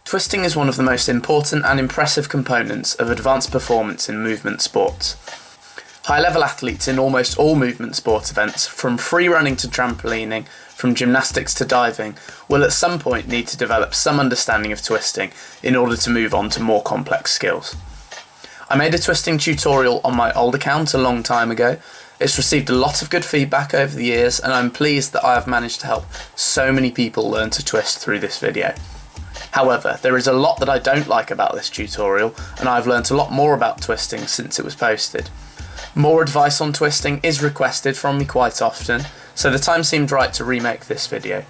Twisting is one of the most important and impressive components of advanced performance in movement sports. High-level athletes in almost all movement sport events, from free running to trampolining, from gymnastics to diving, will at some point need to develop some understanding of twisting in order to move on to more complex skills. I made a twisting tutorial on my old account a long time ago. It's received a lot of good feedback over the years, and I'm pleased that I have managed to help so many people learn to twist through this video. However, there is a lot that I don't like about this tutorial, and I've learnt a lot more about twisting since it was posted. More advice on twisting is requested from me quite often, so the time seemed right to remake this video.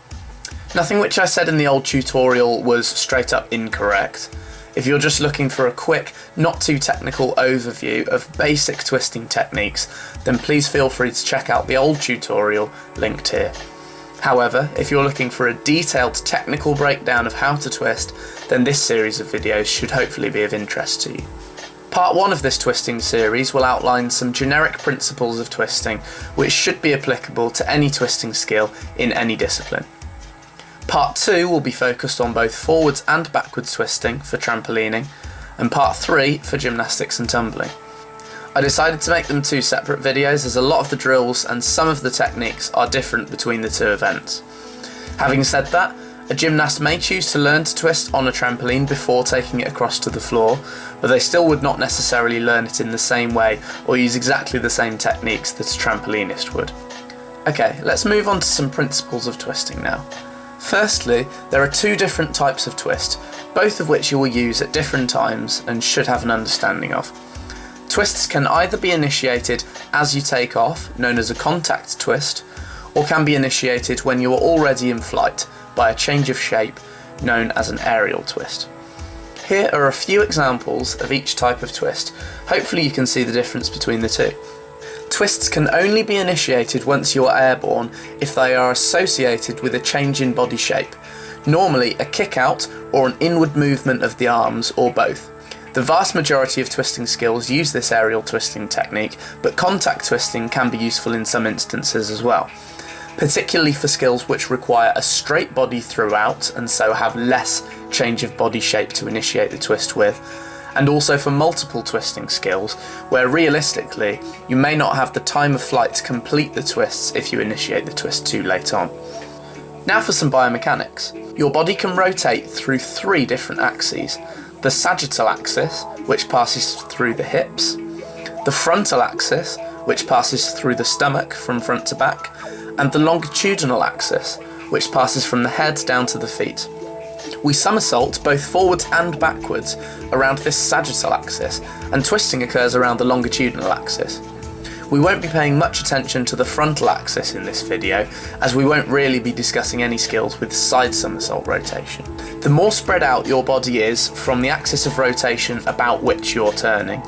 Nothing which I said in the old tutorial was straight up incorrect. If you're just looking for a quick, not too technical overview of basic twisting techniques, then please feel free to check out the old tutorial linked here. However, if you're looking for a detailed technical breakdown of how to twist, then this series of videos should hopefully be of interest to you. Part 1 of this twisting series will outline some generic principles of twisting which should be applicable to any twisting skill in any discipline. Part 2 will be focused on both forwards and backwards twisting for trampolining, and Part 3 for gymnastics and tumbling. I decided to make them two separate videos as a lot of the drills and some of the techniques are different between the two events. Having said that, a gymnast may choose to learn to twist on a trampoline before taking it across to the floor, but they still would not necessarily learn it in the same way or use exactly the same techniques that a trampolinist would. Okay, let's move on to some principles of twisting now. Firstly, there are two different types of twist, both of which you will use at different times and should have an understanding of. Twists can either be initiated as you take off, known as a contact twist, or can be initiated when you are already in flight by a change of shape, known as an aerial twist. Here are a few examples of each type of twist. Hopefully you can see the difference between the two. Twists can only be initiated once you are airborne if they are associated with a change in body shape, normally a kick out or an inward movement of the arms, or both. The vast majority of twisting skills use this aerial twisting technique, but contact twisting can be useful in some instances as well, particularly for skills which require a straight body throughout and so have less change of body shape to initiate the twist with, and also for multiple twisting skills where realistically you may not have the time of flight to complete the twists if you initiate the twist too late on. Now for some biomechanics. Your body can rotate through three different axes: the sagittal axis, which passes through the hips, the frontal axis, which passes through the stomach from front to back, and the longitudinal axis, which passes from the head down to the feet. We somersault both forwards and backwards around this sagittal axis, and twisting occurs around the longitudinal axis. We won't be paying much attention to the frontal axis in this video, as we won't really be discussing any skills with side somersault rotation. The more spread out your body is from the axis of rotation about which you're turning,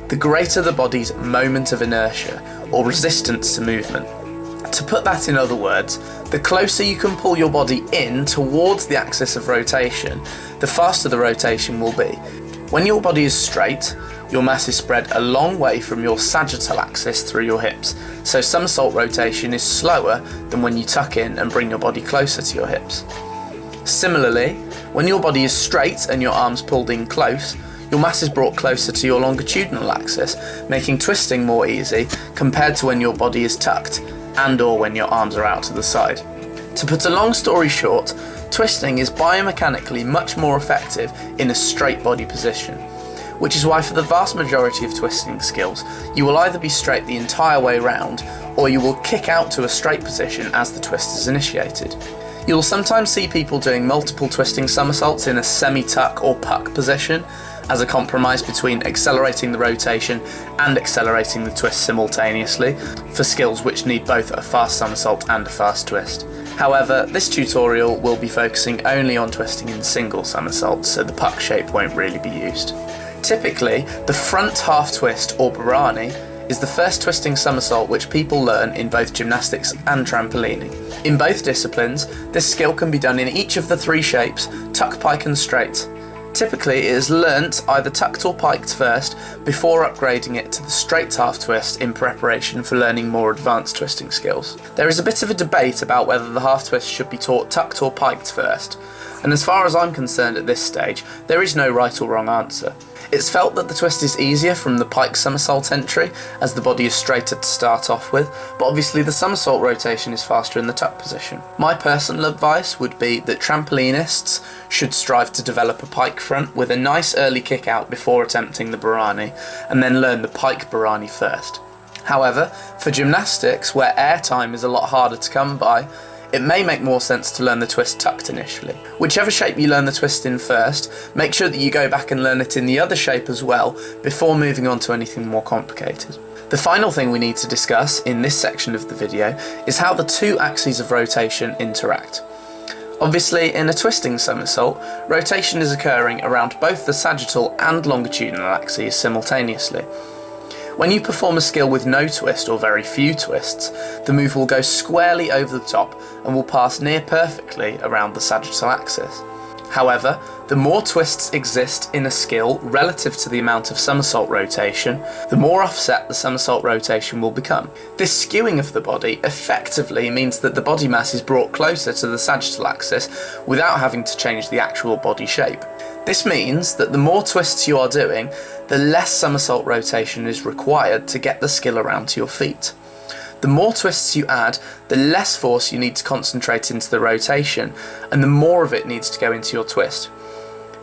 the greater the body's moment of inertia, or resistance to movement. To put that in other words, the closer you can pull your body in towards the axis of rotation, the faster the rotation will be. When your body is straight, your mass is spread a long way from your sagittal axis through your hips, so somersault rotation is slower than when you tuck in and bring your body closer to your hips. Similarly, when your body is straight and your arms pulled in close, your mass is brought closer to your longitudinal axis, making twisting more easy compared to when your body is tucked and/or when your arms are out to the side. To put a long story short, twisting is biomechanically much more effective in a straight body position, which is why for the vast majority of twisting skills, you will either be straight the entire way round, or you will kick out to a straight position as the twist is initiated. You'll sometimes see people doing multiple twisting somersaults in a semi-tuck or puck position, as a compromise between accelerating the rotation and accelerating the twist simultaneously, for skills which need both a fast somersault and a fast twist. However, this tutorial will be focusing only on twisting in single somersaults, so the puck shape won't really be used. Typically, the front half twist, or barani, is the first twisting somersault which people learn in both gymnastics and trampolining. In both disciplines, this skill can be done in each of the three shapes: tuck, pike and straight. Typically it is learnt either tucked or piked first before upgrading it to the straight half twist in preparation for learning more advanced twisting skills. There is a bit of a debate about whether the half twist should be taught tucked or piked first, and as far as I'm concerned at this stage, there is no right or wrong answer. It's felt that the twist is easier from the pike somersault entry, as the body is straighter to start off with, but obviously the somersault rotation is faster in the tuck position. My personal advice would be that trampolinists should strive to develop a pike front with a nice early kick out before attempting the barani, and then learn the pike barani first. However, for gymnastics, where air time is a lot harder to come by, it may make more sense to learn the twist tucked initially. Whichever shape you learn the twist in first, make sure that you go back and learn it in the other shape as well before moving on to anything more complicated. The final thing we need to discuss in this section of the video is how the two axes of rotation interact. Obviously, in a twisting somersault, rotation is occurring around both the sagittal and longitudinal axes simultaneously. When you perform a skill with no twist or very few twists, the move will go squarely over the top and will pass near perfectly around the sagittal axis. However, the more twists exist in a skill relative to the amount of somersault rotation, the more offset the somersault rotation will become. This skewing of the body effectively means that the body mass is brought closer to the sagittal axis without having to change the actual body shape. This means that the more twists you are doing, the less somersault rotation is required to get the skill around to your feet. The more twists you add, the less force you need to concentrate into the rotation, and the more of it needs to go into your twist.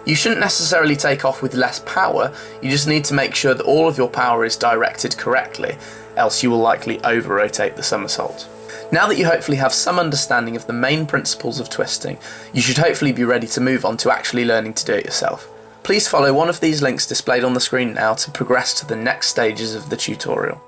You shouldn't necessarily take off with less power, you just need to make sure that all of your power is directed correctly, else you will likely over-rotate the somersault. Now that you hopefully have some understanding of the main principles of twisting, you should hopefully be ready to move on to actually learning to do it yourself. Please follow one of these links displayed on the screen now to progress to the next stages of the tutorial.